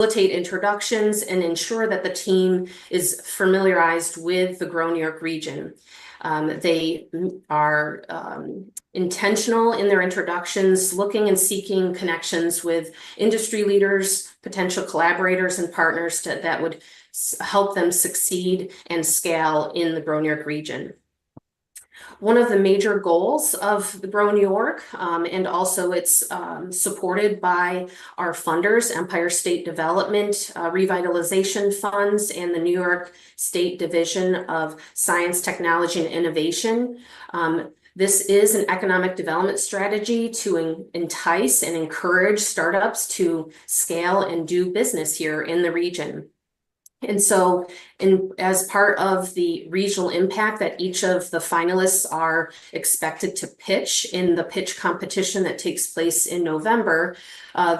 facilitate introductions and ensure that the team is familiarized with the Grow New York region. They are intentional in their introductions, looking and seeking connections with industry leaders, potential collaborators, and partners that would help them succeed and scale in the Grow New York region. One of the major goals of the Grow New York, and also it's supported by our funders, Empire State Development Revitalization Funds, and the New York State Division of Science, Technology, and Innovation. This is an economic development strategy to entice and encourage startups to scale and do business here in the region. And so as part of the regional impact that each of the finalists are expected to pitch in the pitch competition that takes place in November,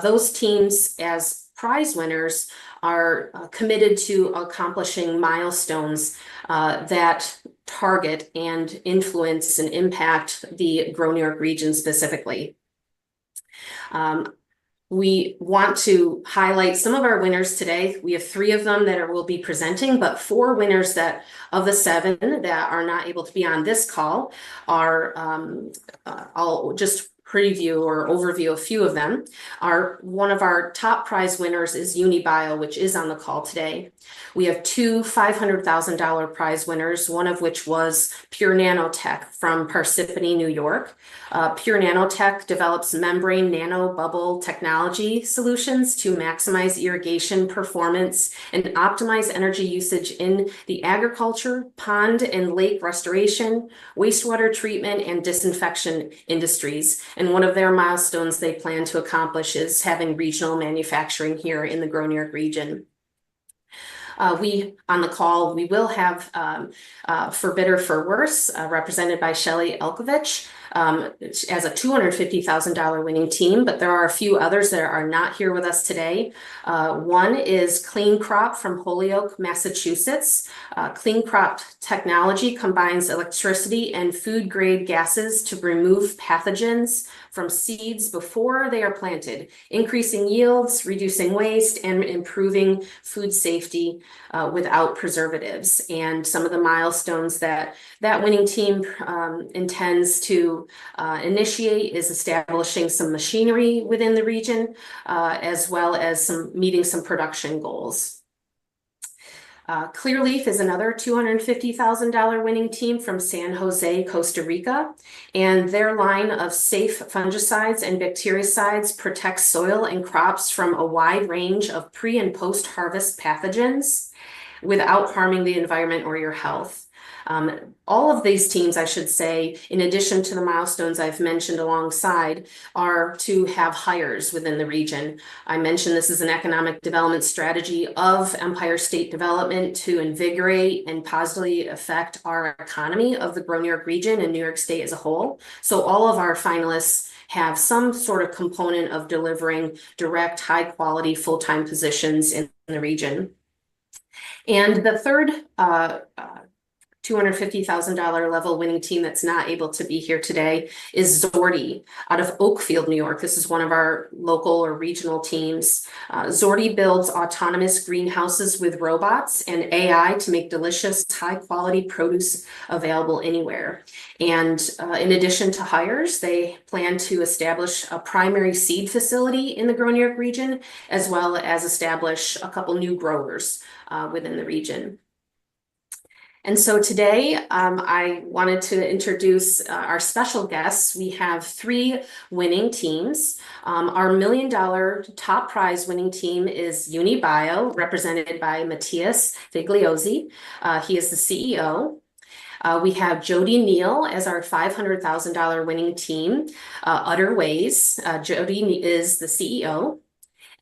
those teams as prize winners are committed to accomplishing milestones that target and influence and impact the Grow New York region specifically. We want to highlight some of our winners today. We have 3 of them that will be presenting, but 4 winners that of the 7 that are not able to be on this call are, I'll just preview or overview a few of them. One of our top prize winners is Unibio, which is on the call today. We have 2 $500,000 prize winners, one of which was Pure Nanotech from Parsippany, New York. Pure Nanotech develops membrane nanobubble technology solutions to maximize irrigation performance and optimize energy usage in the agriculture, pond and lake restoration, wastewater treatment, and disinfection industries. And one of their milestones they plan to accomplish is having regional manufacturing here in the Grow New York region. On the call, we will have For Better For Worse, represented by Shelly Elkovich, as a $250,000 winning team, but there are a few others that are not here with us today. One is Clean Crop from Holyoke, Massachusetts. Clean Crop technology combines electricity and food grade gases to remove pathogens from seeds before they are planted, increasing yields, reducing waste, and improving food safety without preservatives. And some of the milestones that winning team intends to initiate is establishing some machinery within the region, as well as meeting some production goals. Clearleaf is another $250,000 winning team from San Jose, Costa Rica, and their line of safe fungicides and bactericides protects soil and crops from a wide range of pre- and post-harvest pathogens without harming the environment or your health. All of these teams, I should say, in addition to the milestones I've mentioned alongside, are to have hires within the region. I mentioned this is an economic development strategy of Empire State Development to invigorate and positively affect our economy of the Grow New York region and New York State as a whole. So all of our finalists have some sort of component of delivering direct, high quality, full-time positions in the region. And the third $250,000 level winning team that's not able to be here today is Zordi out of Oakfield, New York. This is one of our local or regional teams. Zordi builds autonomous greenhouses with robots and AI to make delicious, high quality produce available anywhere. And in addition to hires, they plan to establish a primary seed facility in the Grow New York region, as well as establish a couple new growers within the region. And so today, I wanted to introduce our special guests. We have 3 winning teams. Our $1 million top prize winning team is Unibio, represented by Matthias Figliozzi. He is the CEO. We have Jody Neal as our $500,000 winning team, Utter Ways. Jody is the CEO.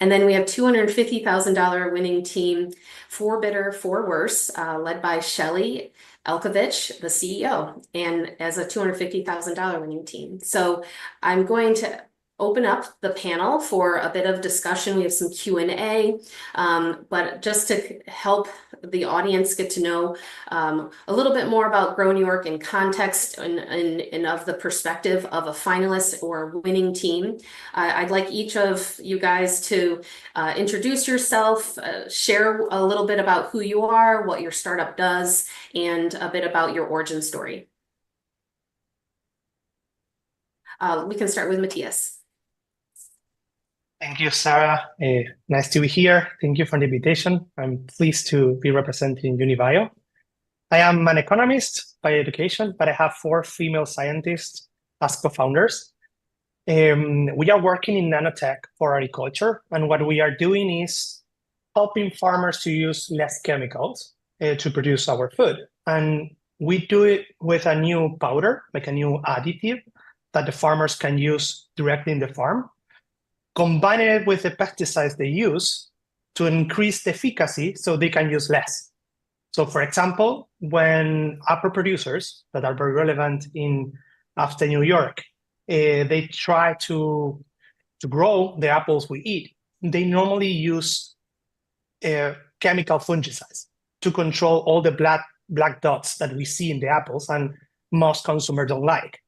And then we have $250,000 winning team, For Better For Worse, led by Shelly Elkovich, the CEO, and as a $250,000 winning team. So I'm going to open up the panel for a bit of discussion. We have some Q&A, but just to help the audience get to know a little bit more about Grow New York in context and of the perspective of a finalist or winning team. I'd like each of you guys to introduce yourself, share a little bit about who you are, what your startup does, and a bit about your origin story. We can start with Matthias. Thank you, Sarah. Nice to be here. Thank you for the invitation. I'm pleased to be representing Unibio. I am an economist by education, but I have 4 female scientists as co-founders. We are working in nanotech for agriculture, and what we are doing is helping farmers to use less chemicals to produce our food. And we do it with a new powder, like a new additive that the farmers can use directly in the farm, combining it with the pesticides they use to increase the efficacy so they can use less. So for example, when apple producers that are very relevant in upstate New York, they try to grow the apples we eat, they normally use chemical fungicides to control all the black dots that we see in the apples and most consumers don't like.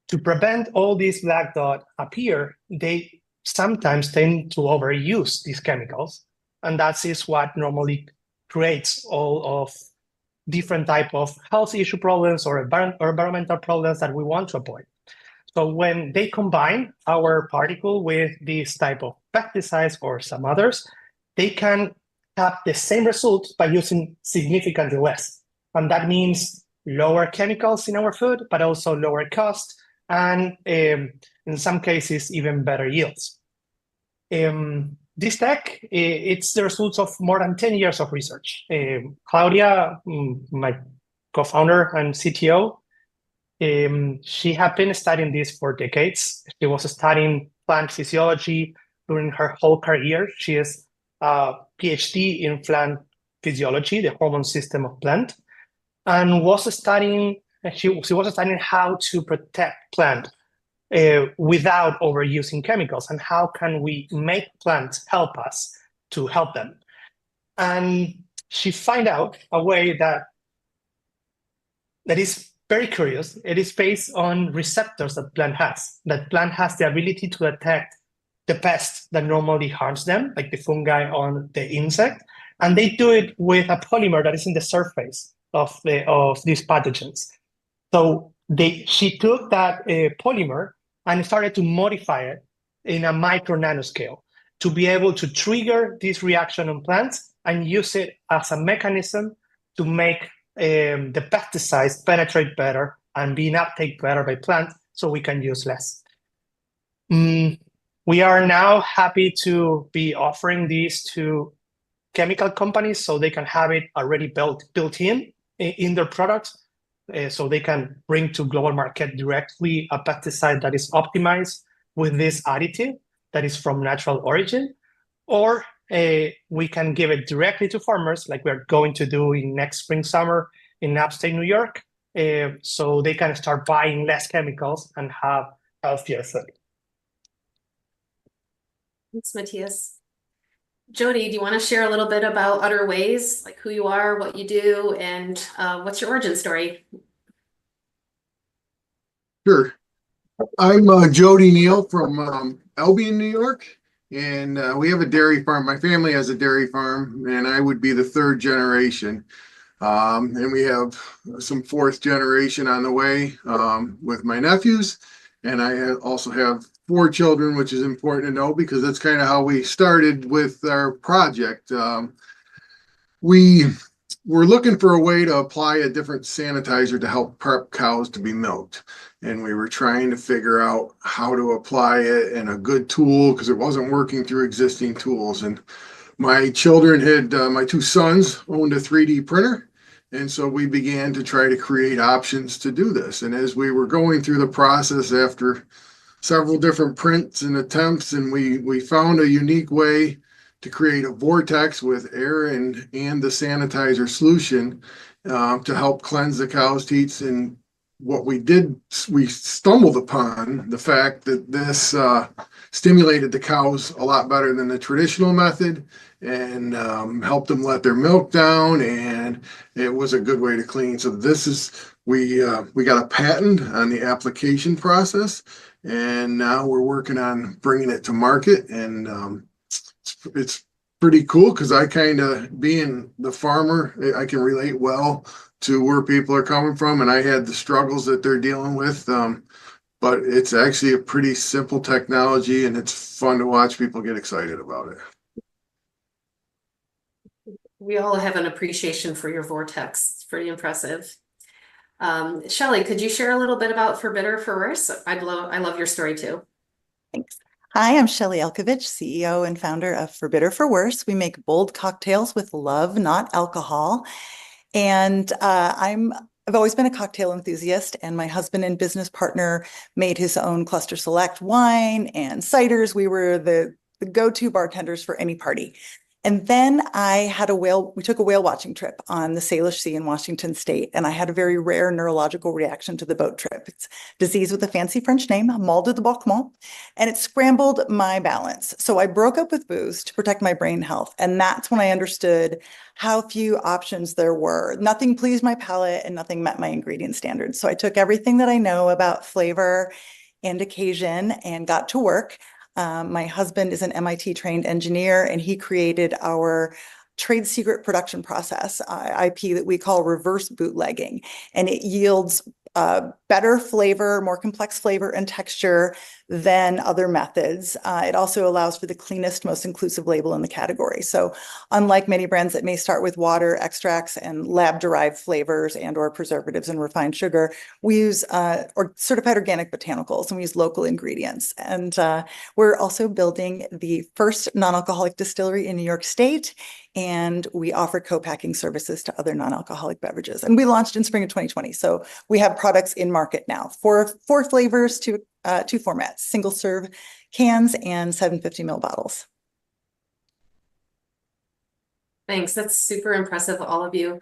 To prevent all these black dots appear, they sometimes tend to overuse these chemicals, and that is what normally creates all of different type of health issue problems or environmental problems that we want to avoid. So when they combine our particle with this type of pesticides or some others, they can have the same results by using significantly less. And that means lower chemicals in our food, but also lower cost, and in some cases, even better yields. This tech, it's the results of more than 10 years of research. Claudia, my co-founder and CTO, she had been studying this for decades. She was studying plant physiology during her whole career. She is a PhD in plant physiology, the hormone system of plant, and she was studying how to protect plant without overusing chemicals, and how can we make plants help us to help them. And she find out a way that is very curious. It is based on receptors that plant has. That plant has the ability to detect the pest that normally harms them, like the fungi on the insect, and they do it with a polymer that is in the surface of these pathogens. So she took that polymer and started to modify it in a micro nanoscale to be able to trigger this reaction on plants and use it as a mechanism to make the pesticides penetrate better and being uptake better by plants so we can use less. We are now happy to be offering these to chemical companies so they can have it already built in their products. So they can bring to global market directly a pesticide that is optimized with this additive that is from natural origin, or we can give it directly to farmers like we're going to do in next spring, summer in upstate New York, so they can start buying less chemicals and have healthier food. Thanks, Matthias. Jody, do you want to share a little bit about Udder Ways, like who you are, what you do, and what's your origin story? Sure. I'm Jody Neal from Albion, New York, and we have a dairy farm. My family has a dairy farm, and I would be the 3rd generation. And we have some 4th generation on the way with my nephews, and I also have 4 children, which is important to know because that's kind of how we started with our project. We were looking for a way to apply a different sanitizer to help prep cows to be milked. And we were trying to figure out how to apply it and a good tool because it wasn't working through existing tools. And my children my 2 sons owned a 3D printer. And so we began to try to create options to do this. And as we were going through the process after several different prints and attempts, and we found a unique way to create a vortex with air and the sanitizer solution to help cleanse the cow's teats and what we stumbled upon the fact that this stimulated the cows a lot better than the traditional method, and helped them let their milk down, and it was a good way to clean. So we got a patent on the application process, and now we're working on bringing it to market, and it's pretty cool because I kind of, being the farmer, I can relate well to where people are coming from, and I had the struggles that they're dealing with. But it's actually a pretty simple technology, and it's fun to watch people get excited about it. We all have an appreciation for your Vortex. It's pretty impressive. Shelley, could you share a little bit about For Better For Worse? I love your story too. Thanks. Hi, I'm Shelley Elkovich, CEO and founder of For Better For Worse. We make bold cocktails with love, not alcohol. And I've always been a cocktail enthusiast, and my husband and business partner made his own Cluster Select wine and ciders. We were the go-to bartenders for any party. And then we took a whale watching trip on the Salish Sea in Washington State, and I had a very rare neurological reaction to the boat trip. It's a disease with a fancy French name, mal de débordement, and it scrambled my balance. So I broke up with booze to protect my brain health, and that's when I understood how few options there were. Nothing pleased my palate and nothing met my ingredient standards. So I took everything that I know about flavor and occasion and got to work. My husband is an MIT trained engineer, and he created our trade secret production process, IP, that we call reverse bootlegging. And it yields better flavor, more complex flavor and texture than other methods. It also allows for the cleanest, most inclusive label in the category. So unlike many brands that may start with water, extracts, and lab-derived flavors and or preservatives and refined sugar, we use certified organic botanicals, and we use local ingredients. And we're also building the first non-alcoholic distillery in New York State, and we offer co-packing services to other non-alcoholic beverages. And we launched in spring of 2020. So we have products in market now, four flavors, two formats, single serve cans and 750 ml bottles. Thanks. That's super impressive, all of you.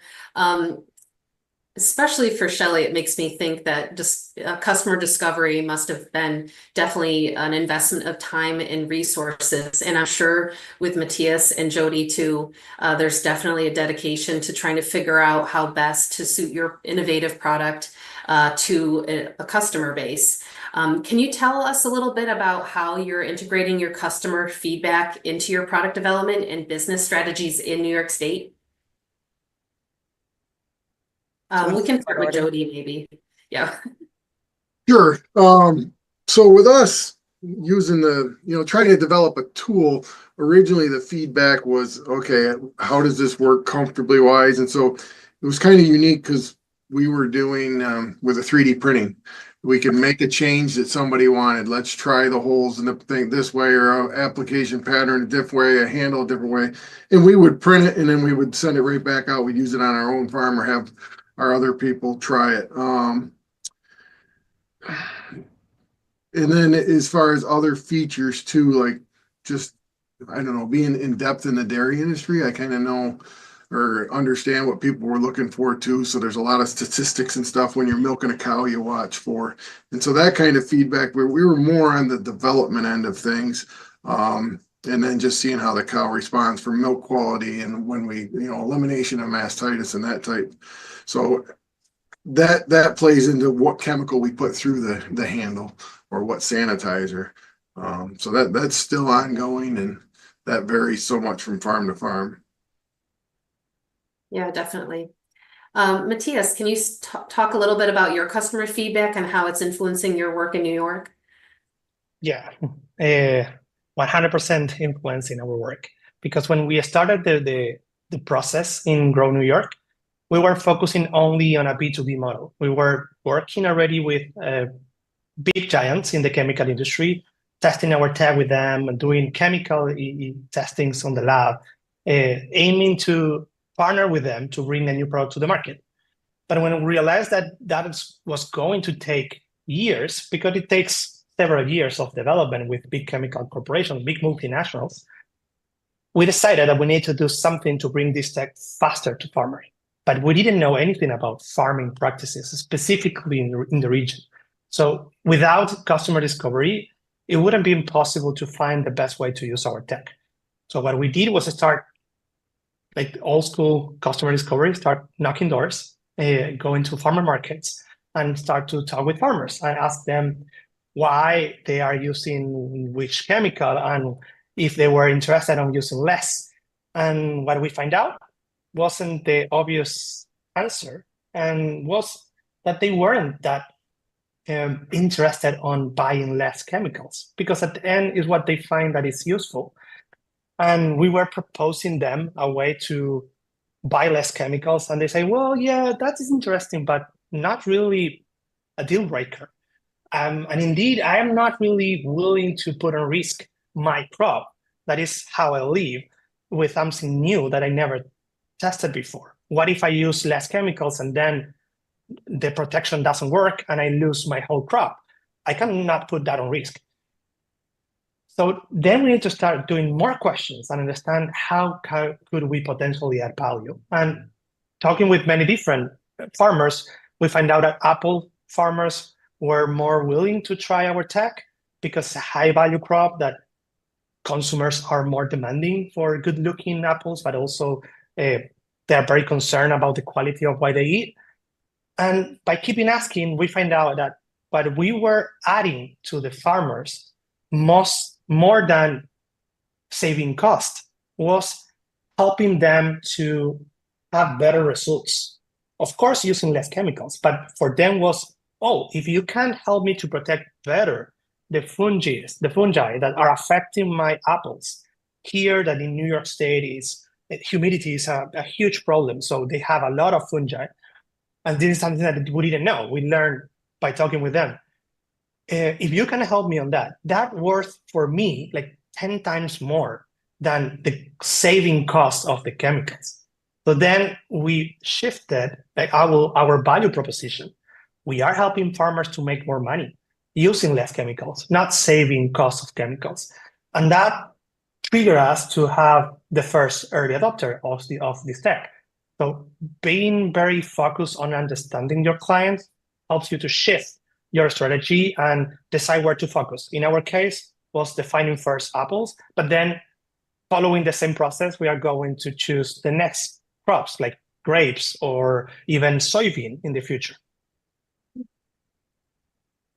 Especially for Shelley, it makes me think that just customer discovery must have been definitely an investment of time and resources. And I'm sure with Matthias and Jody too, there's definitely a dedication to trying to figure out how best to suit your innovative product to a customer base. Can you tell us a little bit about how you're integrating your customer feedback into your product development and business strategies in New York State? We can start with Jody, maybe. Yeah. Sure. So with us using trying to develop a tool, originally the feedback was, okay, how does this work comfortably wise? And so it was kind of unique because we were doing with a 3D printing. We could make a change that somebody wanted. Let's try the holes in the thing this way, or an application pattern a different way, a handle a different way. And we would print it, and then we would send it right back out. We'd use it on our own farm or have our other people try it. And then as far as other features too, like just, I don't know, being in depth in the dairy industry, I kind of know or understand what people were looking for too. So there's a lot of statistics and stuff when you're milking a cow you watch for. And so that kind of feedback, we were more on the development end of things. And then just seeing how the cow responds for milk quality, and when we, elimination of mastitis and that type. So that plays into what chemical we put through the handle or what sanitizer. So that's still ongoing, and that varies so much from farm to farm. Yeah, definitely. Matthias, can you talk a little bit about your customer feedback and how it's influencing your work in New York? Yeah, 100% influencing our work. Because when we started the process in Grow New York, we were focusing only on a B2B model. We were working already with big giants in the chemical industry, testing our tech with them and doing chemical testings on the lab, aiming to partner with them to bring a new product to the market. But when we realized that was going to take years, because it takes several years of development with big chemical corporations, big multinationals, we decided that we need to do something to bring this tech faster to farmers. but we didn't know anything about farming practices, specifically in the region. So without customer discovery, it wouldn't be impossible to find the best way to use our tech. So what we did was start like old school customer discovery, start knocking doors, go into farmer markets and start to talk with farmers and ask them why they are using which chemical and if they were interested in using less. And what we find out wasn't the obvious answer, and was that they weren't that interested on buying less chemicals, because at the end is what they find that is useful. And we were proposing them a way to buy less chemicals, and they say, well, yeah, that is interesting, but not really a deal breaker. And indeed, I am not really willing to put on risk my crop. That is how I live, with something new that I never tested before. What if I use less chemicals and then the protection doesn't work and I lose my whole crop? I cannot put that on risk. So then we need to start doing more questions and understand how could we potentially add value. And talking with many different farmers, we find out that apple farmers were more willing to try our tech because it's a high value crop that consumers are more demanding for good looking apples, but also they're very concerned about the quality of what they eat. And by keeping asking, we find out that what we were adding to the farmers more than saving cost was helping them to have better results. Of course, using less chemicals, but for them was, oh, if you can help me to protect better the fungi that are affecting my apples, here that in New York State humidity is a huge problem. So they have a lot of fungi. And this is something that we didn't know. We learned by talking with them. If you can help me on that worth for me like 10 times more than the saving cost of the chemicals. So then we shifted like our value proposition. We are helping farmers to make more money using less chemicals, not saving cost of chemicals. And that triggered us to have the first early adopter of this tech. So being very focused on understanding your clients helps you to shift your strategy and decide where to focus. In our case, was defining first apples, but then following the same process, we are going to choose the next crops like grapes or even soybean in the future.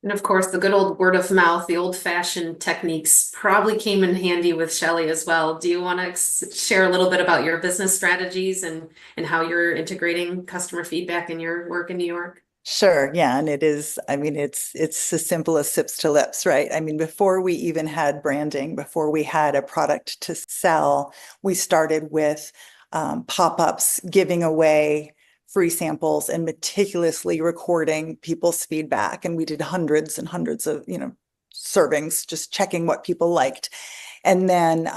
And of course, the good old word of mouth, the old-fashioned techniques probably came in handy with Shelley as well. Do you want to share a little bit about your business strategies and how you're integrating customer feedback in your work in New York? Sure. Yeah. And it is, I mean, it's as simple as sips to lips, right? I mean, before we even had branding, before we had a product to sell, we started with pop-ups, giving away free samples and meticulously recording people's feedback. And we did hundreds and hundreds of, servings, just checking what people liked. And then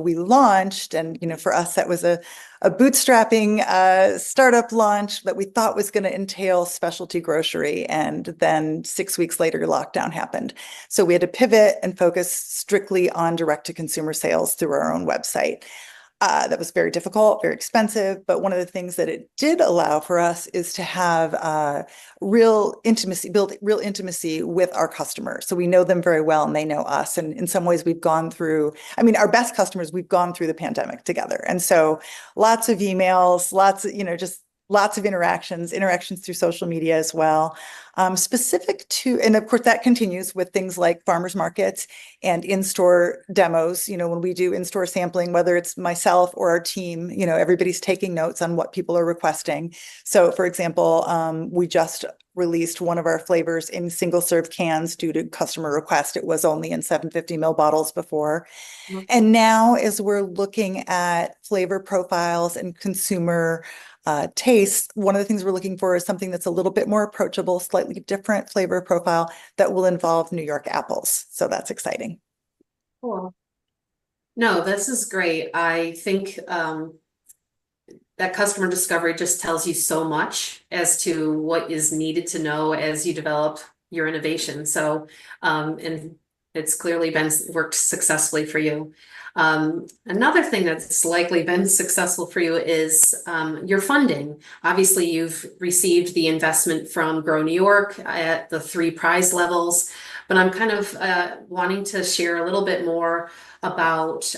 we launched, and for us that was a bootstrapping startup launch that we thought was going to entail specialty grocery. And then 6 weeks later, lockdown happened. So we had to pivot and focus strictly on direct-to-consumer sales through our own website. That was very difficult, very expensive. But one of the things that it did allow for us is to have build real intimacy with our customers. So we know them very well and they know us. And in some ways we've gone through, our best customers, we've gone through the pandemic together. And so lots of emails, lots of, just lots of interactions through social media as well, specific to, and of course that continues with things like farmers markets and in-store demos. When we do in-store sampling, whether it's myself or our team, everybody's taking notes on what people are requesting. So for example, we just released one of our flavors in single serve cans due to customer request. It was only in 750 ml bottles before. Mm-hmm. And now as we're looking at flavor profiles and consumer tastes, one of the things we're looking for is something that's a little bit more approachable, slightly different flavor profile that will involve New York apples. So that's exciting. Cool. No, this is great. I think that customer discovery just tells you so much as to what is needed to know as you develop your innovation. So, and It's clearly been worked successfully for you. Another thing that's likely been successful for you is your funding. Obviously, you've received the investment from Grow New York at the 3 prize levels, but I'm kind of wanting to share a little bit more about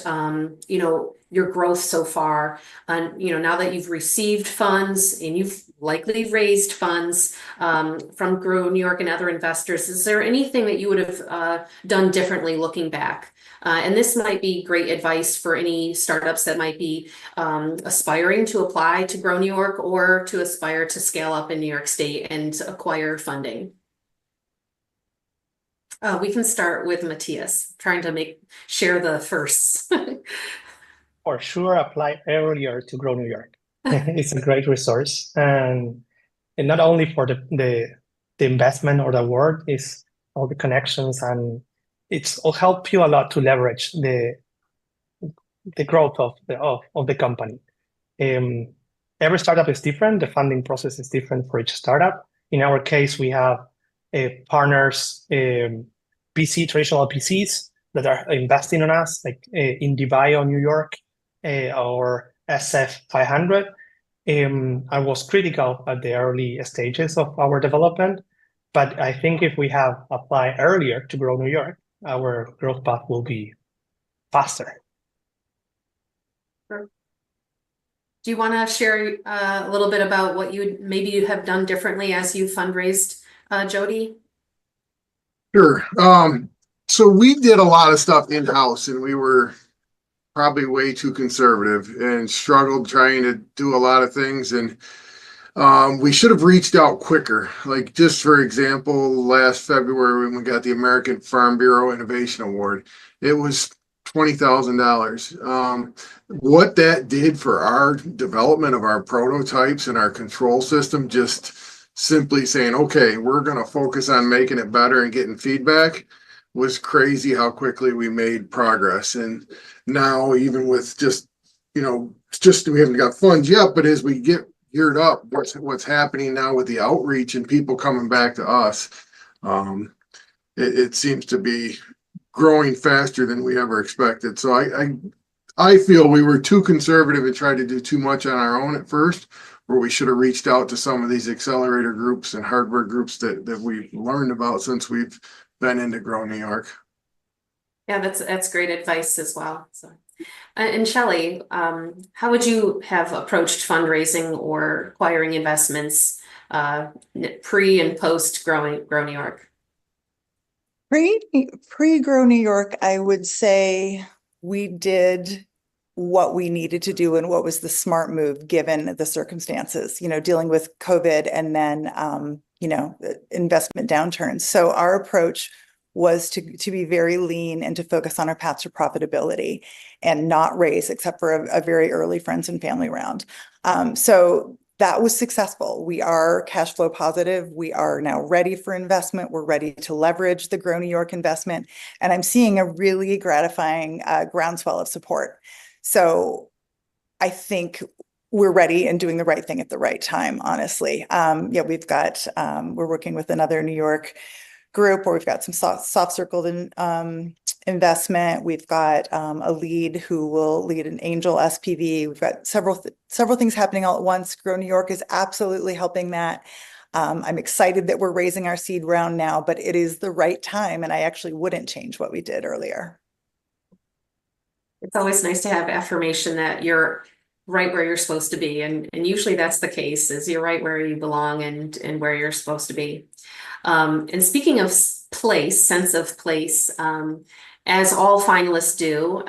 your growth so far. And now that you've received funds and you've likely raised funds from Grow New York and other investors, is there anything that you would have done differently looking back? And this might be great advice for any startups that might be aspiring to apply to Grow New York or to aspire to scale up in New York State and acquire funding. We can start with Matthias, trying to share the firsts. For sure, apply earlier to Grow New York. It's a great resource, and not only for the investment or the award, is all the connections, and will help you a lot to leverage the growth of the company. Every startup is different. The funding process is different for each startup. In our case, we have partners, traditional PCs that are investing on us, like IndieBio New York or SF500. I was critical at the early stages of our development, but I think if we have applied earlier to Grow New York, our growth path will be faster. Sure. Do you want to share a little bit about what you have done differently as you fundraised, Jody? Sure. So we did a lot of stuff in-house, and we were probably way too conservative and struggled trying to do a lot of things. And we should have reached out quicker. Like, just for example, last February when we got the American Farm Bureau Innovation Award, it was $20,000. What that did for our development of our prototypes and our control system, just simply saying, okay, we're going to focus on making it better and getting feedback, was crazy how quickly we made progress. And now, even with we haven't got funds yet, but as we get geared up, what's happening now with the outreach and people coming back to us, it seems to be growing faster than we ever expected. So I feel we were too conservative and tried to do too much on our own at first, where we should have reached out to some of these accelerator groups and hardware groups that we've learned about since we've been into Grow New York. Yeah, that's great advice as well. So, and Shelley, how would you have approached fundraising or acquiring investments pre and post Grow New York? Pre-Grow New York, I would say we did what we needed to do and what was the smart move given the circumstances, dealing with COVID and then, investment downturns. So our approach was to be very lean and to focus on our path to profitability and not raise except for a very early friends and family round. So that was successful. We are cash flow positive. We are now ready for investment. We're ready to leverage the Grow New York investment. And I'm seeing a really gratifying groundswell of support. So I think we're ready and doing the right thing at the right time, honestly. We're working with another New York group where we've got some soft circled investment. We've got a lead who will lead an angel SPV. We've got several things happening all at once. Grow New York is absolutely helping that. I'm excited that we're raising our seed round now, but it is the right time, and I actually wouldn't change what we did earlier. It's always nice to have affirmation that you're right where you're supposed to be, and usually that's the case, is you're right where you belong and where you're supposed to be. And speaking of sense of place, as all finalists do,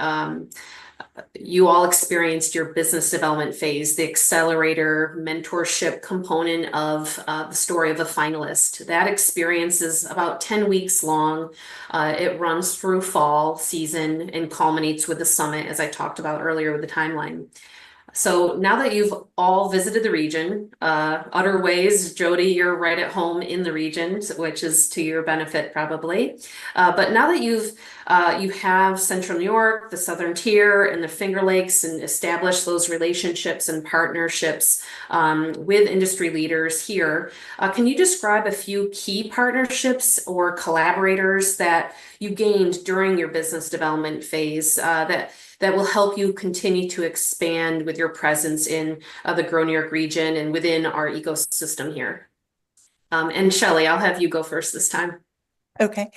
you all experienced your business development phase, the accelerator mentorship component of the story of a finalist. That experience is about 10 weeks long. It runs through fall season and culminates with the summit, as I talked about earlier with the timeline. So now that you've all visited the region, utter ways, Jody, you're right at home in the region, which is to your benefit probably. But now that you have Central New York, the Southern Tier, and the Finger Lakes, and established those relationships and partnerships with industry leaders here, can you describe a few key partnerships or collaborators that you gained during your business development phase that will help you continue to expand with your presence in the Grow New York region and within our ecosystem here? And Shelley, I'll have you go first this time. Okay.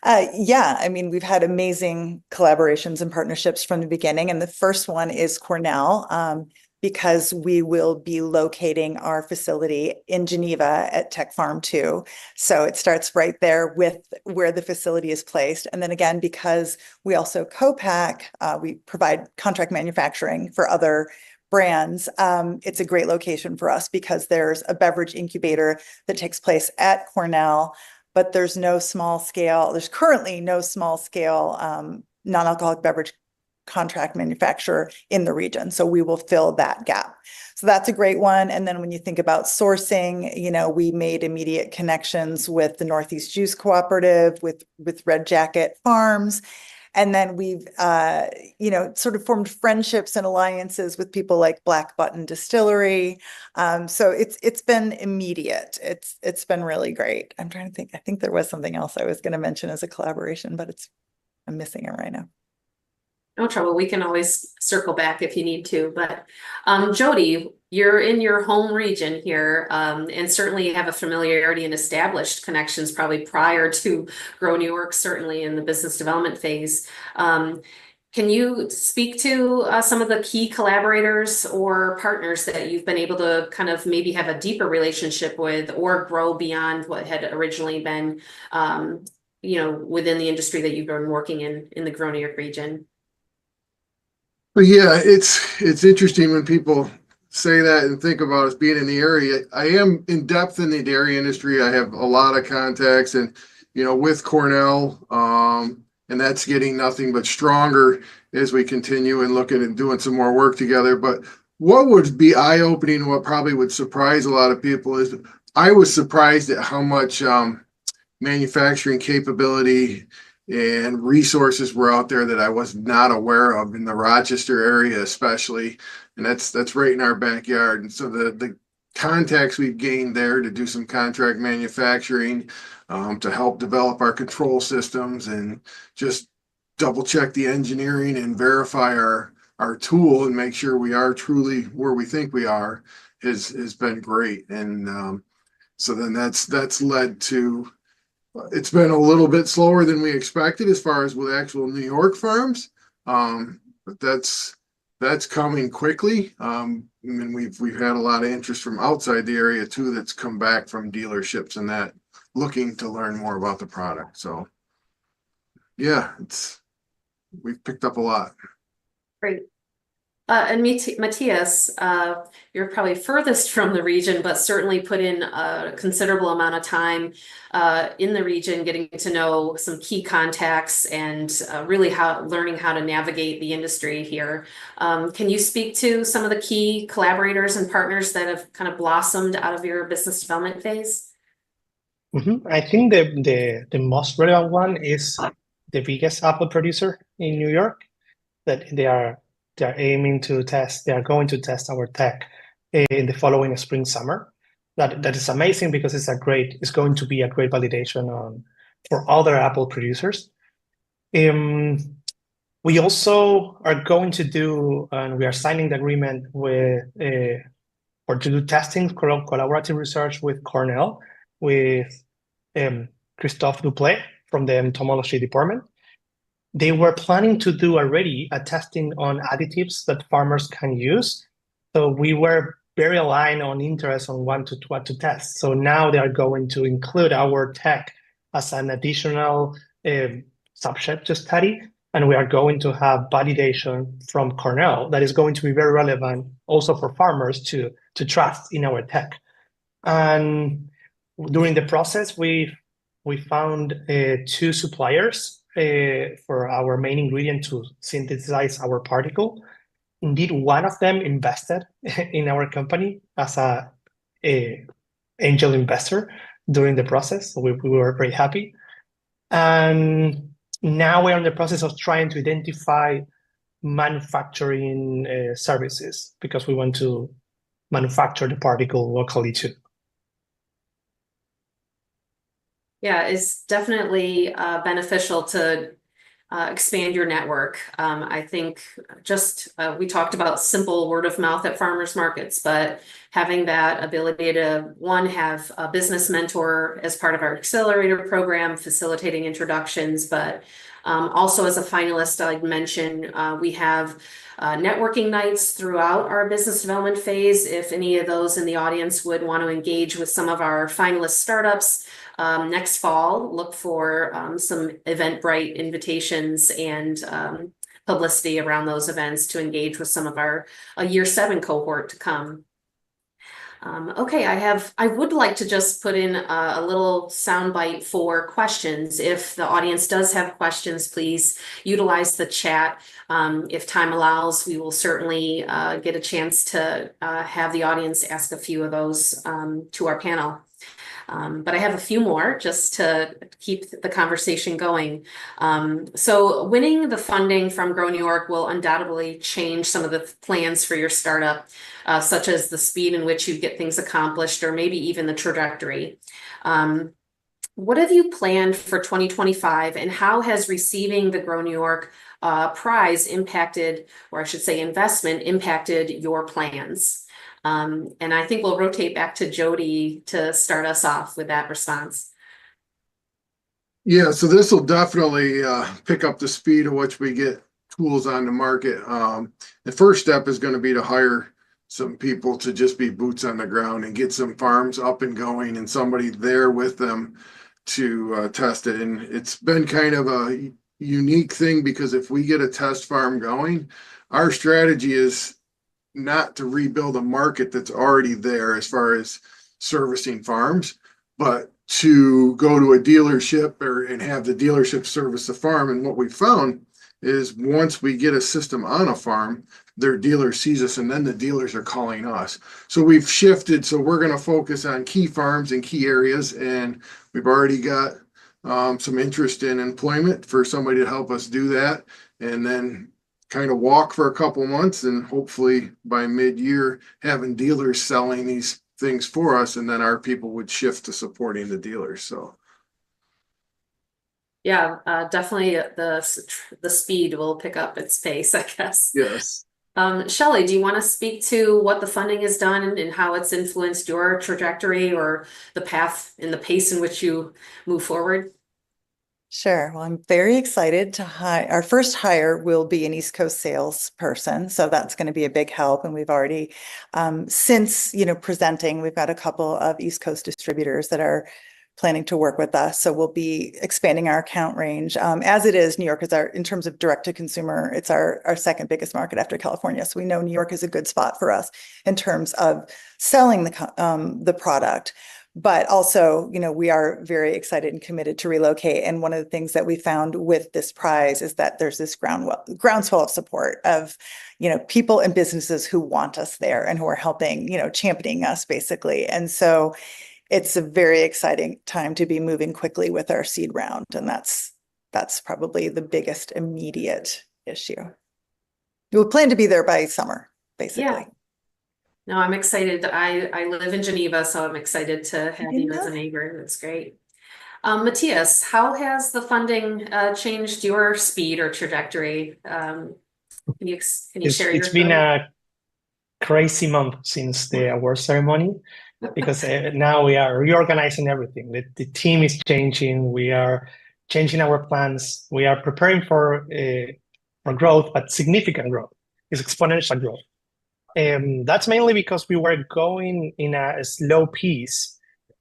Yeah, I mean, we've had amazing collaborations and partnerships from the beginning. And the first one is Cornell, because we will be locating our facility in Geneva at Tech Farm 2. So it starts right there with where the facility is placed. And then again, because we also co-pack, we provide contract manufacturing for other brands. It's a great location for us because there's a beverage incubator that takes place at Cornell, but there's currently no small scale non-alcoholic beverage contract manufacturer in the region. So we will fill that gap. So that's a great one. And then when you think about sourcing, we made immediate connections with the Northeast Juice Cooperative, with Red Jacket Farms. And then we've, sort of formed friendships and alliances with people like Black Button Distillery. So it's been immediate. It's been really great. I'm trying to think. I think there was something else I was going to mention as a collaboration, but I'm missing it right now. No trouble. We can always circle back if you need to. But Jody, you're in your home region here, and certainly have a familiarity and established connections probably prior to Grow New York, certainly in the business development phase. Can you speak to some of the key collaborators or partners that you've been able to kind of maybe have a deeper relationship with or grow beyond what had originally been, within the industry that you've been working in the Grow New York region? But yeah, it's interesting when people say that and think about us being in the area. I am in depth in the dairy industry. I have a lot of contacts and, with Cornell, and that's getting nothing but stronger as we continue and looking and doing some more work together. But what would be eye-opening, what probably would surprise a lot of people is I was surprised at how much manufacturing capability and resources were out there that I was not aware of in the Rochester area, especially. And that's right in our backyard. And so the contacts we've gained there to do some contract manufacturing, to help develop our control systems and just double check the engineering and verify our tool and make sure we are truly where we think we are has been great. And so then that's led to, it's been a little bit slower than we expected as far as with actual New York farms, but that's coming quickly. And we've had a lot of interest from outside the area too that's come back from dealerships and that looking to learn more about the product. So yeah, we've picked up a lot. Great. And Matthias, you're probably furthest from the region, but certainly put in a considerable amount of time in the region, getting to know some key contacts and really learning how to navigate the industry here. Can you speak to some of the key collaborators and partners that have kind of blossomed out of your business development phase? I think the most relevant one is the biggest apple producer in New York, that they're aiming to test. They are going to test our tech in the following spring, summer. That is amazing because it's going to be a great validation for other Apple producers. We also are going to do, and we are signing the agreement to do testing, collaborative research with Cornell, with Christophe Duplay from the entomology department. They were planning to do already a testing on additives that farmers can use. So we were very aligned on interest on what to test. So now they are going to include our tech as an additional subject to study. And we are going to have validation from Cornell that is going to be very relevant also for farmers to trust in our tech. And during the process, we found 2 suppliers for our main ingredient to synthesize our particle. indeed, one of them invested in our company as a angel investor during the process. So we were very happy. And now we're in the process of trying to identify manufacturing services because we want to manufacture the particle locally too. Yeah, it's definitely beneficial to expand your network. I think just we talked about simple word of mouth at farmers markets, but having that ability to have a business mentor as part of our accelerator program, facilitating introductions, but also as a finalist, I'd mention we have networking nights throughout our business development phase. If any of those in the audience would want to engage with some of our finalist startups, next fall, look for some Eventbrite invitations and publicity around those events to engage with some of our year 7 cohort to come. Okay, I would like to just put in a little soundbite for questions. If the audience does have questions, please utilize the chat. If time allows, we will certainly get a chance to have the audience ask a few of those to our panel. But I have a few more just to keep the conversation going. So winning the funding from Grow New York will undoubtedly change some of the plans for your startup, such as the speed in which you get things accomplished, or maybe even the trajectory. What have you planned for 2025, and how has receiving the Grow New York prize impacted, or I should say investment, impacted your plans? And I think we'll rotate back to Jody to start us off with that response. Yeah, so this will definitely pick up the speed at which we get tools on the market. The first step is going to be to hire some people to just be boots on the ground and get some farms up and going and somebody there with them to test it. And it's been kind of a unique thing because if we get a test farm going, our strategy is not to rebuild a market that's already there as far as servicing farms, but to go to a dealership and have the dealership service the farm. And what we found is once we get a system on a farm, their dealer sees us and then the dealers are calling us. So we've shifted. So we're going to focus on key farms and key areas. And we've already got some interest in employment for somebody to help us do that. And then kind of walk for a couple months and hopefully by mid-year having dealers selling these things for us, and then our people would shift to supporting the dealers. So yeah, definitely the speed will pick up its pace, I guess. yes. Shelley, do you want to speak to what the funding has done and how it's influenced your trajectory or the path and the pace in which you move forward? Sure. Well, I'm very excited to hire. Our first hire will be an East Coast salesperson, so that's going to be a big help. And we've already, since presenting, we've got a couple of East Coast distributors that are planning to work with us. So we'll be expanding our account range. As it is, New York is in terms of direct to consumer, it's our second biggest market after California. So we know New York is a good spot for us in terms of selling the product. But also, we are very excited and committed to relocate. And one of the things that we found with this prize is that there's this groundswell of support of, people and businesses who want us there and who are helping, championing us basically. And so it's a very exciting time to be moving quickly with our seed round. And that's probably the biggest immediate issue. We plan to be there by summer, basically. Yeah. No, I'm excited. I live in Geneva, so I'm excited to have you as a neighbor. That's great. Matthias, how has the funding changed your speed or trajectory? Can you share your It's been a crazy month since the award ceremony because now we are reorganizing everything. The team is changing. We are changing our plans. We are preparing for growth, but significant growth. It's exponential growth. That's mainly because we were going in a slow pace,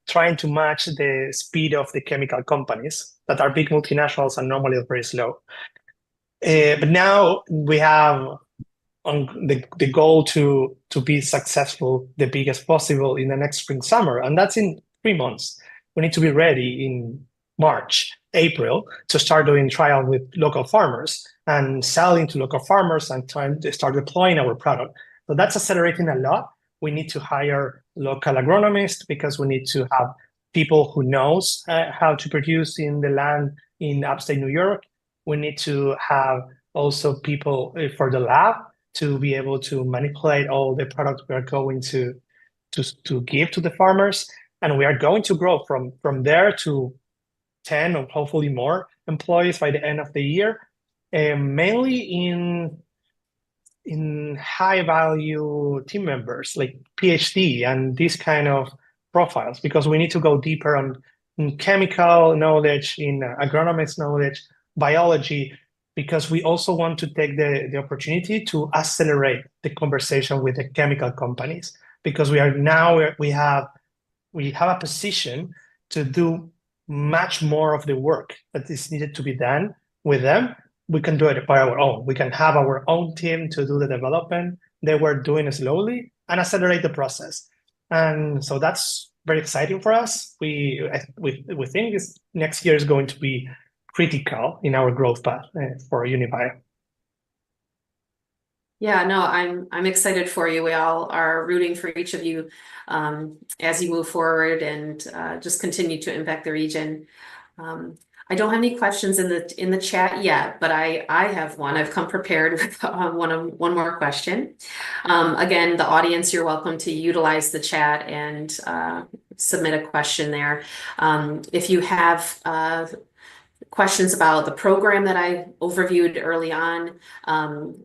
trying to match the speed of the chemical companies that are big multinationals and normally are very slow. But now we have on the goal to be successful, the biggest possible in the next spring, summer, and that's in 3 months. We need to be ready in March. April to start doing trial with local farmers and selling to local farmers and trying to start deploying our product. So that's accelerating a lot. We need to hire local agronomists because we need to have people who knows how to produce in the land in upstate New York. We need to have also people for the lab to be able to manipulate all the products we are going to give to the farmers. And we are going to grow from there to 10 or hopefully more employees by the end of the year, mainly in high value team members like PhD and these kind of profiles, because we need to go deeper on in chemical knowledge, in agronomist knowledge, biology, because we also want to take the opportunity to accelerate the conversation with the chemical companies, because we have a position to do much more of the work that is needed to be done with them. We can do it by our own. We can have our own team to do the development. They were doing it slowly and accelerate the process. And so that's very exciting for us. We think this next year is going to be critical in our growth path for Unibio. Yeah, no, I'm excited for you. We all are rooting for each of you as you move forward and just continue to impact the region. I don't have any questions in the chat yet, but I have one. I've come prepared with one more question. Again, the audience, you're welcome to utilize the chat and submit a question there. If you have questions about the program that I overviewed early on,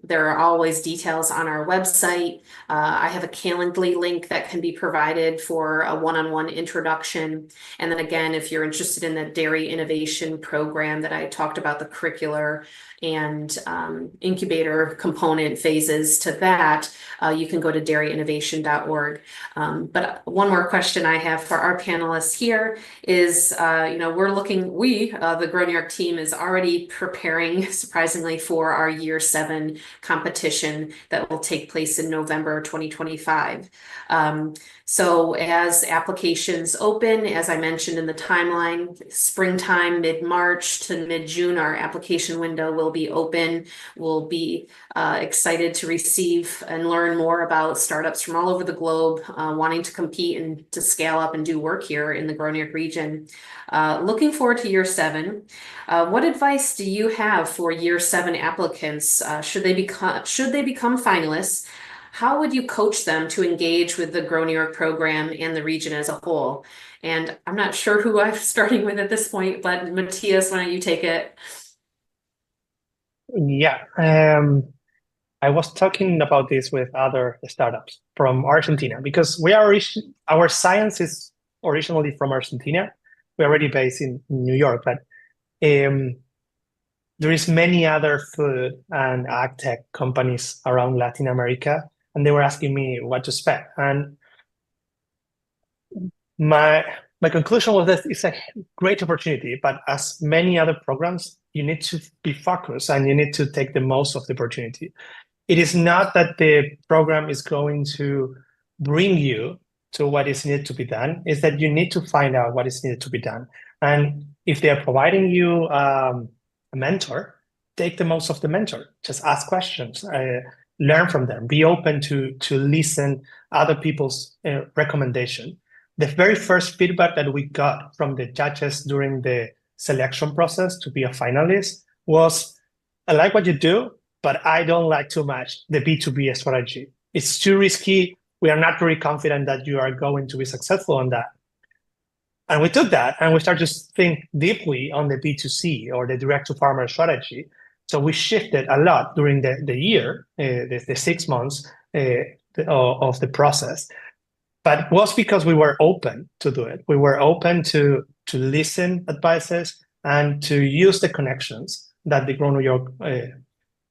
there are always details on our website. I have a Calendly link that can be provided for a one-on-one introduction. And then again, if you're interested in the dairy innovation program that I talked about, the curricular and incubator component phases to that, you can go to dairyinnovation.org. But one more question I have for our panelists here is, the Grow New York team is already preparing, surprisingly, for our Year 7 competition that will take place in November 2025. So as applications open, as I mentioned in the timeline, springtime, mid-March to mid-June, our application window will be open. We'll be excited to receive and learn more about startups from all over the globe wanting to compete and to scale up and do work here in the Grow New York region. Looking forward to Year 7. What advice do you have for Year 7 applicants? Should they become finalists? How would you coach them to engage with the Grow New York program and the region as a whole? And I'm not sure who I'm starting with at this point, but Matthias, why don't you take it? Yeah, I was talking about this with other startups from Argentina, because our science is originally from Argentina. We're already based in New York, but there is many other food and ag tech companies around Latin America, and they were asking me what to expect. And my conclusion was that it's a great opportunity, but as many other programs, you need to be focused and you need to take the most of the opportunity. It is not that the program is going to bring you to what is needed to be done, is that you need to find out what is needed to be done. And if they are providing you a mentor, take the most of the mentor. Just ask questions, learn from them, be open to listen other people's recommendation. The very first feedback that we got from the judges during the selection process to be a finalist was, I like what you do, but I don't like too much the B2B strategy. It's too risky. We are not very confident that you are going to be successful on that. And we took that and we started to think deeply on the B2C or the direct-to-farmer strategy. So we shifted a lot during the year, the 6 months of the process. But it was because we were open to do it. We were open to listen advices and to use the connections that the Grow New York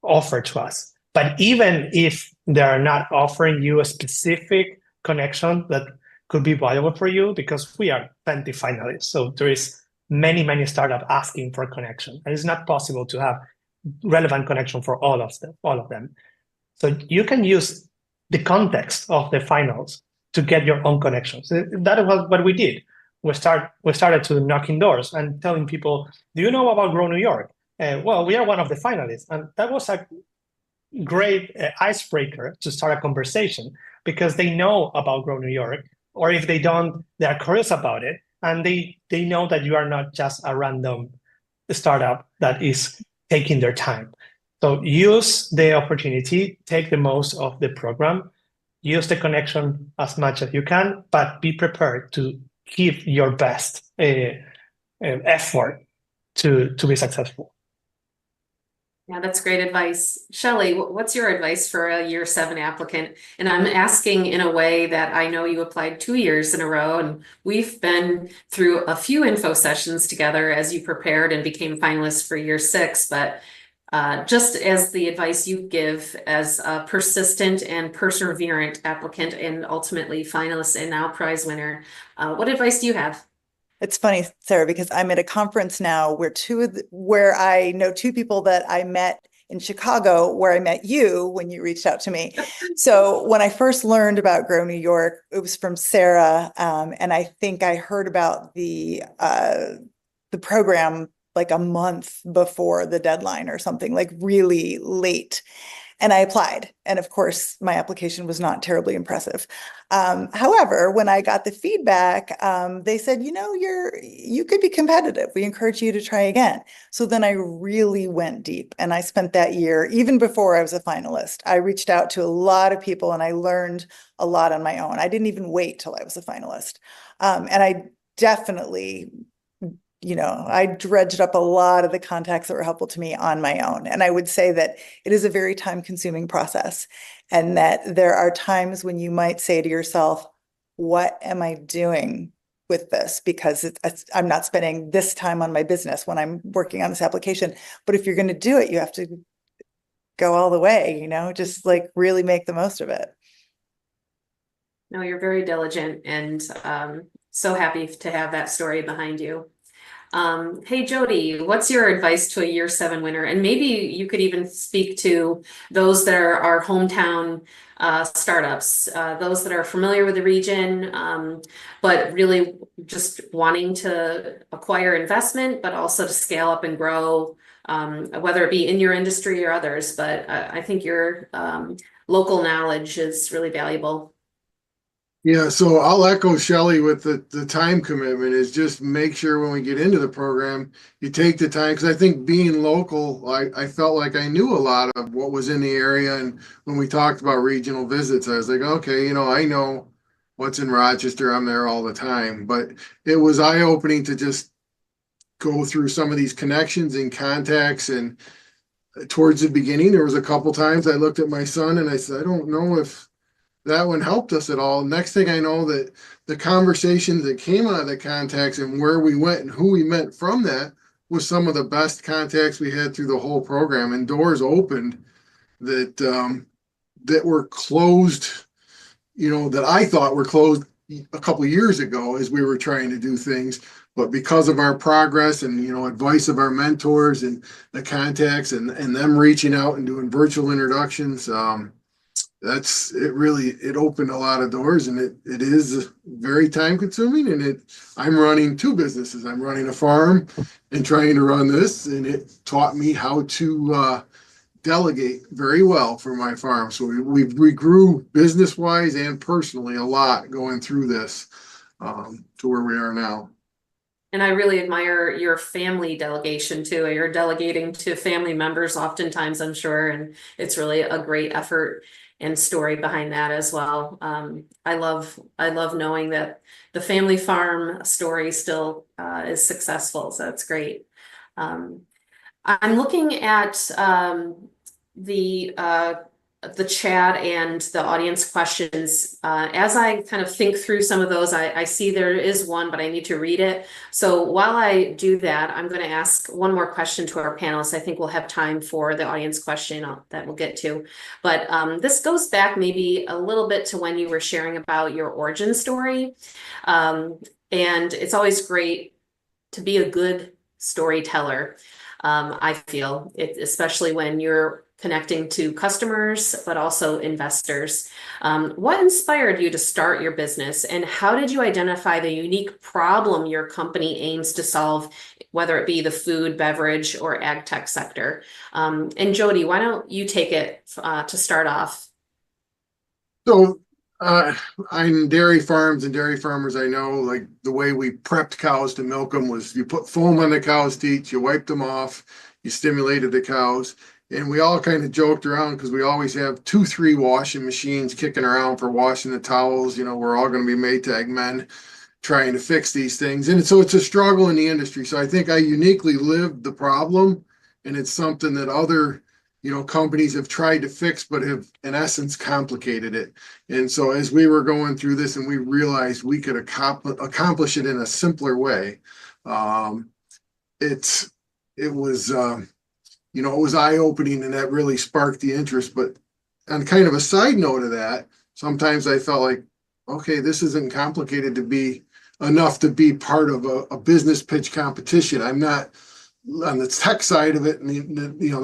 offered to us. But even if they are not offering you a specific connection that could be valuable for you, because we are plenty finalists, so there is many startups asking for a connection, and it's not possible to have relevant connection for all of them. So you can use the context of the finals to get your own connections. That was what we did. we started to knocking doors and telling people, do you know about Grow New York? Well, we are one of the finalists. And that was a great icebreaker to start a conversation because they know about Grow New York, or if they don't, they are curious about it. And they know that you are not just a random startup that is taking their time. So use the opportunity, take the most of the program, use the connection as much as you can, but be prepared to give your best effort to be successful. Yeah, that's great advice. Shelley, what's your advice for a year 7 applicant? And I'm asking in a way that I know you applied 2 years in a row, and we've been through a few info sessions together as you prepared and became finalists for year 6. But just as the advice you give as a persistent and perseverant applicant and ultimately finalist and now prize winner, what advice do you have? It's funny, Sarah, because I'm at a conference now where I know 2 people that I met in Chicago, where I met you when you reached out to me. So when I first learned about Grow New York, it was from Sarah, and I think I heard about the program like a month before the deadline or something, like really late. And I applied. And of course, my application was not terribly impressive. However, when I got the feedback, they said, you could be competitive. We encourage you to try again. So then I really went deep, and I spent that year, even before I was a finalist, I reached out to a lot of people and I learned a lot on my own. I didn't even wait till I was a finalist. And I definitely I dredged up a lot of the contacts that were helpful to me on my own. And I would say that it is a very time-consuming process, and that there are times when you might say to yourself, what am I doing with this? Because I'm not spending this time on my business when I'm working on this application. But if you're going to do it, you have to go all the way, just like really make the most of it. No, you're very diligent, and so happy to have that story behind you. Hey, Jody, what's your advice to a year 7 winner? And maybe you could even speak to those that are our hometown startups, those that are familiar with the region, but really just wanting to acquire investment, but also to scale up and grow, whether it be in your industry or others. But I think your local knowledge is really valuable. Yeah, so I'll echo Shelley with the time commitment is just make sure when we get into the program, you take the time. Because I think being local, I felt like I knew a lot of what was in the area. And when we talked about regional visits, I was like, okay, I know what's in Rochester. I'm there all the time. But it was eye-opening to just go through some of these connections and contacts. And towards the beginning, there was a couple times I looked at my son and I said, I don't know if that one helped us at all. Next thing I know, that the conversations that came out of the contacts and where we went and who we met from that was some of the best contacts we had through the whole program, and doors opened that that were closed, that I thought were closed a couple of years ago as we were trying to do things. But because of our progress and advice of our mentors and the contacts and them reaching out and doing virtual introductions, it opened a lot of doors, and it is very time consuming. And I'm running 2 businesses. I'm running a farm and trying to run this, and it taught me how to delegate very well for my farm. So we grew business wise and personally a lot going through this to where we are now. And I really admire your family delegation too. You're delegating to family members oftentimes, I'm sure, and it's really a great effort and story behind that as well. I love knowing that the family farm story still is successful. So that's great. I'm looking at the chat and the audience questions. As I kind of think through some of those, I see there is one, but I need to read it. So while I do that, I'm going to ask one more question to our panelists. I think we'll have time for the audience question that we'll get to. But this goes back maybe a little bit to when you were sharing about your origin story. And it's always great to be a good storyteller. I feel it, especially when you're connecting to customers, but also investors. What inspired you to start your business, and how did you identify the unique problem your company aims to solve, whether it be the food, beverage, or ag tech sector? And Jody, why don't you take it to start off? So, I'm dairy farms and dairy farmers. I know, like, the way we prepped cows to milk them was you put foam on the cow's teats, you wiped them off, you stimulated the cows. And we all kind of joked around because we always have 2, 3 washing machines kicking around for washing the towels. You know, we're all going to be Maytag men trying to fix these things. And so it's a struggle in the industry. So I think I uniquely lived the problem, and it's something that other, companies have tried to fix, but have in essence complicated it. And so as we were going through this and we realized we could accomplish it in a simpler way, it was eye-opening, and that really sparked the interest. But on kind of a side note of that, sometimes I felt like, okay, this isn't complicated to be enough to be part of a business pitch competition. I'm not on the tech side of it, and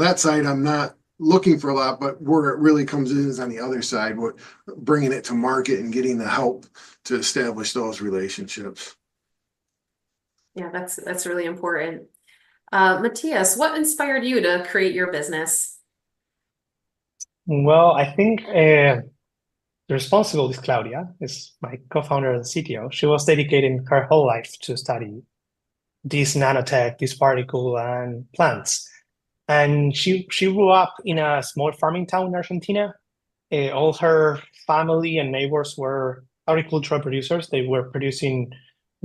that side I'm not looking for a lot, but where it really comes in is on the other side, what bringing it to market and getting the help to establish those relationships. Yeah, that's really important. Matthias, what inspired you to create your business? Well, I think the responsible is Claudia, is my co-founder and CTO. She was dedicating her whole life to study this nanotech, this particle, and plants. And she grew up in a small farming town in Argentina. All her family and neighbors were agricultural producers. They were producing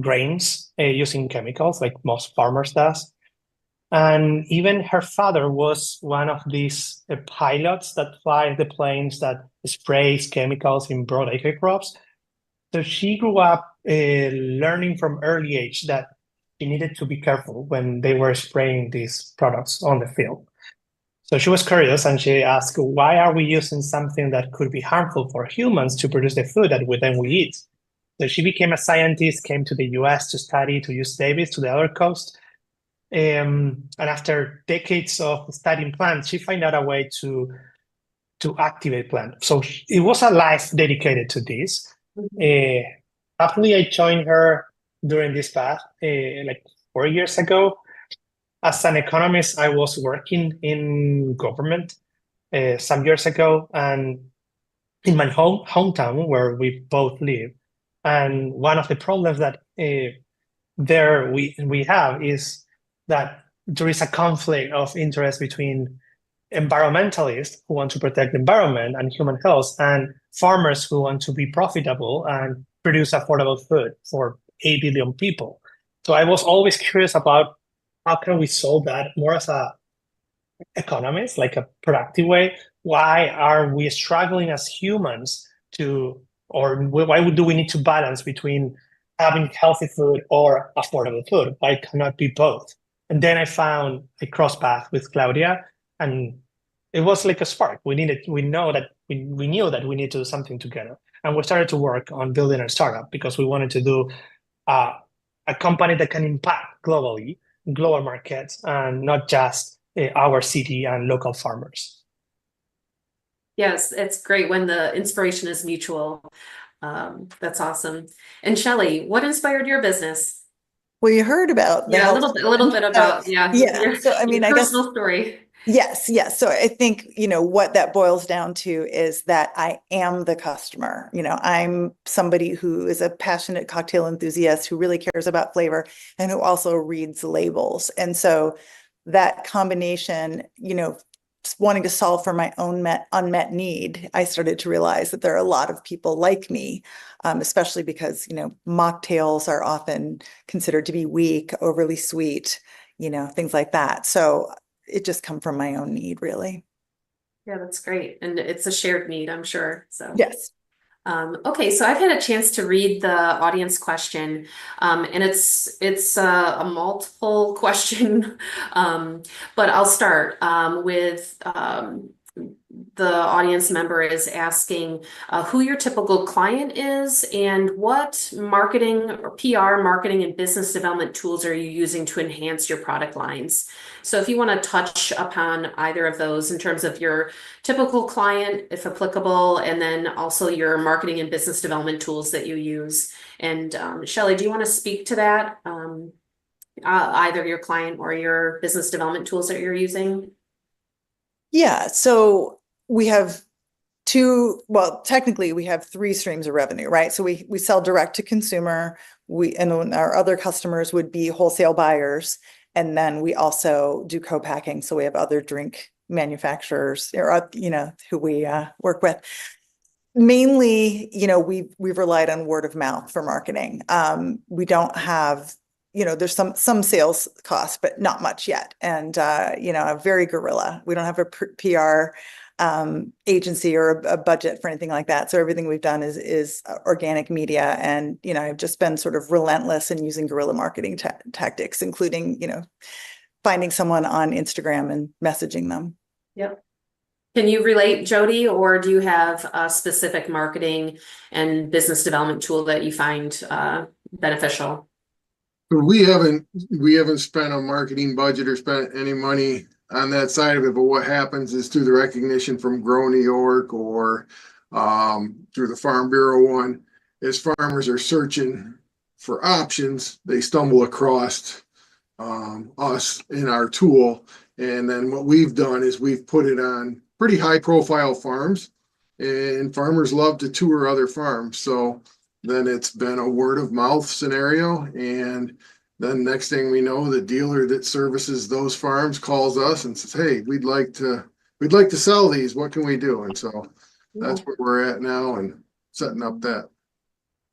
grains using chemicals, like most farmers does. And even her father was one of these pilots that fly the planes that sprays chemicals in broadacre crops. So she grew up learning from early age that she needed to be careful when they were spraying these products on the field. So she was curious, and she asked, why are we using something that could be harmful for humans to produce the food that we eat? So she became a scientist, came to the US to study, to use Davis to the other coast. And after decades of studying plants, she found out a way to activate plants. So it was a life dedicated to this. Happily, I joined her during this path like 4 years ago. As an economist, I was working in government some years ago, and in my hometown where we both live. And one of the problems that there we have is that there is a conflict of interest between environmentalists who want to protect the environment and human health, and farmers who want to be profitable and produce affordable food for 8 billion people. So I was always curious about how can we solve that more as a economist, like a productive way. Why are we struggling as humans or why do we need to balance between having healthy food or affordable food? Why cannot be both? And then I crossed paths with Claudia, and it was like a spark. We knew that we need to do something together. And we started to work on building a startup because we wanted to do a company that can impact globally, global markets, and not just our city and local farmers. Yes, it's great when the inspiration is mutual. That's awesome. And Shelley, what inspired your business? Well, you heard about the a little bit about yeah. So I mean, I guess personal story. Yes. So I think, what that boils down to is that I am the customer. I'm somebody who is a passionate cocktail enthusiast who really cares about flavor and who also reads labels. And so that combination, wanting to solve for my own unmet need, I started to realize that there are a lot of people like me, especially because, mocktails are often considered to be weak, overly sweet, things like that. So it just come from my own need, really. Yeah, that's great. And it's a shared need, I'm sure. So yes. Okay, so I've had a chance to read the audience question, and it's a multiple question, but I'll start with the audience member is asking who your typical client is and what marketing or PR, marketing, and business development tools are you using to enhance your product lines? So if you want to touch upon either of those in terms of your typical client, if applicable, and then also your marketing and business development tools that you use. And Shelley, do you want to speak to that? Either your client or your business development tools that you're using? Yeah, so we have technically we have 3 streams of revenue, right? So we sell direct to consumer, and then our other customers would be wholesale buyers, and then we also do co-packing. So we have other drink manufacturers, or who we work with. Mainly, we've relied on word of mouth for marketing. We don't have, there's some sales costs, but not much yet. And, a very guerrilla. We don't have a PR agency or a budget for anything like that. So everything we've done is organic media. And, I've just been sort of relentless in using guerrilla marketing tactics, including, finding someone on Instagram and messaging them. Yep. Can you relate, Jody, or do you have a specific marketing and business development tool that you find beneficial? We haven't spent a marketing budget or spent any money on that side of it, but what happens is through the recognition from Grow New York or through the Farm Bureau one, as farmers are searching for options, they stumble across us in our tool. And then what we've done is we've put it on pretty high profile farms, and farmers love to tour other farms. So then it's been a word of mouth scenario. And then next thing we know, the dealer that services those farms calls us and says, hey, we'd like to sell these. What can we do? And so that's where we're at now and setting up that.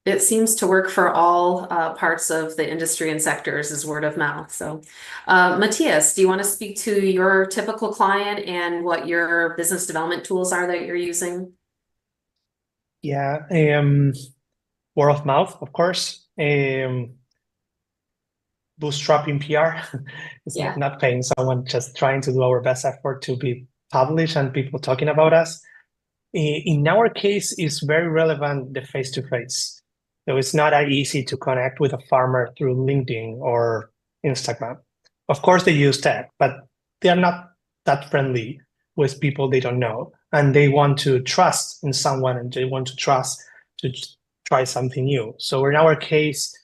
It seems to work for all parts of the industry and sectors is word of mouth. So Matthias, do you want to speak to your typical client and what your business development tools are that you're using? Yeah, word of mouth, of course. Bootstrapping PR. It's Yeah. not paying someone, just trying to do our best effort to be published and people talking about us. In our case, it's very relevant, the face-to-face. So it's not that easy to connect with a farmer through LinkedIn or Instagram. Of course, they use tech, but they are not that friendly with people they don't know. And they want to trust in someone, and they want to trust to try something new. So in our case,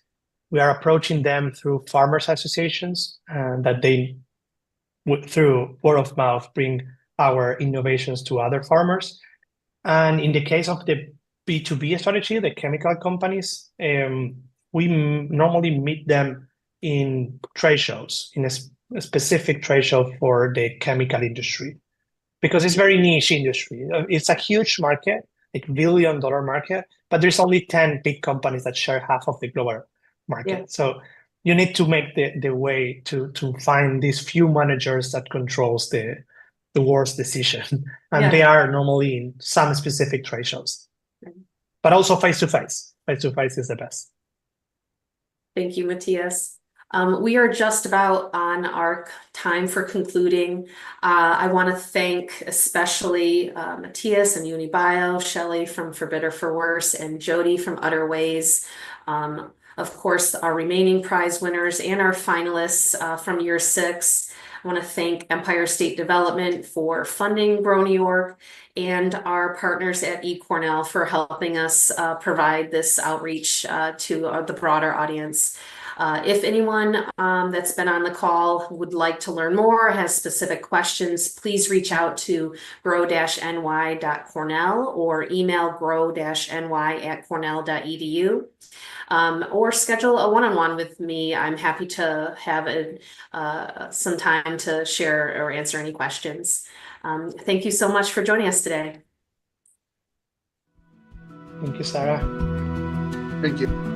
we are approaching them through farmers associations, and that they, through word of mouth, bring our innovations to other farmers. And in the case of the B2B strategy, the chemical companies, we normally meet them in trade shows, in a specific trade show for the chemical industry, because it's very niche industry. It's a huge market, like $1 billion market, but there's only 10 big companies that share half of the global market. Yeah. So you need to make the way to find these few managers that controls the world's decision. And they are normally in some specific trade shows. But also face-to-face. Face-to-face is the best. Thank you, Matthias. We are just about on our time for concluding. I want to thank especially Matthias and Unibio, Shelley from For Better For Worse, and Jody from Utter Ways. Of course, our remaining prize winners and our finalists from year 6. I want to thank Empire State Development for funding Grow New York, and our partners at eCornell for helping us provide this outreach to the broader audience. If anyone that's been on the call would like to learn more, has specific questions, please reach out to grow-ny.cornell or email grow-ny@cornell.edu. Or schedule a one-on-one with me. I'm happy to have some time to share or answer any questions. Thank you so much for joining us today. Thank you, Sarah. Thank you.